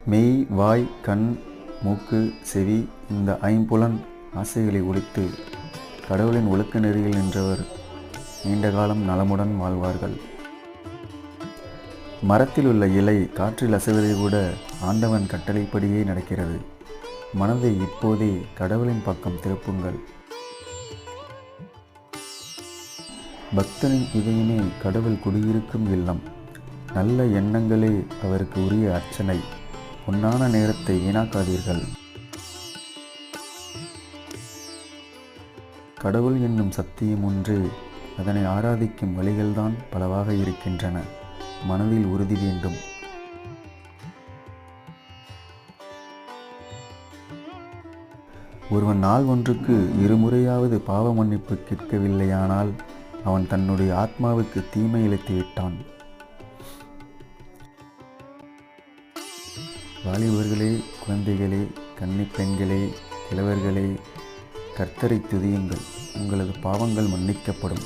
மெய், வாய், கண், மூக்கு, செவி இந்த ஐம்புலன் ஆசைகளை ஒழித்து கடவுளின் ஒழுக்க நெறியில் நின்றவர் நீண்ட காலம் நலமுடன் வாழ்வார்கள். மரத்தில் உள்ள இலை காற்றில் அசைவதை கூட ஆண்டவன் கட்டளைப்படியே நடக்கிறது. மனதை இப்போதே கடவுளின் பக்கம் திருப்புங்கள். பக்தனின் இதயமே கடவுள் குடியிருக்கும் இல்லம். நல்ல எண்ணங்களே அவருக்கு உரிய அர்ச்சனை. பொன்னான நேரத்தை வீணாக்காதீர்கள். கடவுள் என்னும் சத்தியம் ஒன்றே, அதனை ஆராதிக்கும் வழிகள்தான் பலவாக இருக்கின்றன. மனதில் உறுதி வேண்டும். ஒருவன் நாள் ஒன்றுக்கு இருமுறையாவது பாவ மன்னிப்பு கேட்கவில்லையானால் அவன் தன்னுடைய ஆத்மாவுக்கு தீமை இழைத்து விட்டான். வாலிபர்களே, குழந்தைகளே, கன்னிப் பெண்களே, கிழவர்களே, கர்த்தரை துதியுங்கள், உங்களது பாவங்கள் மன்னிக்கப்படும்.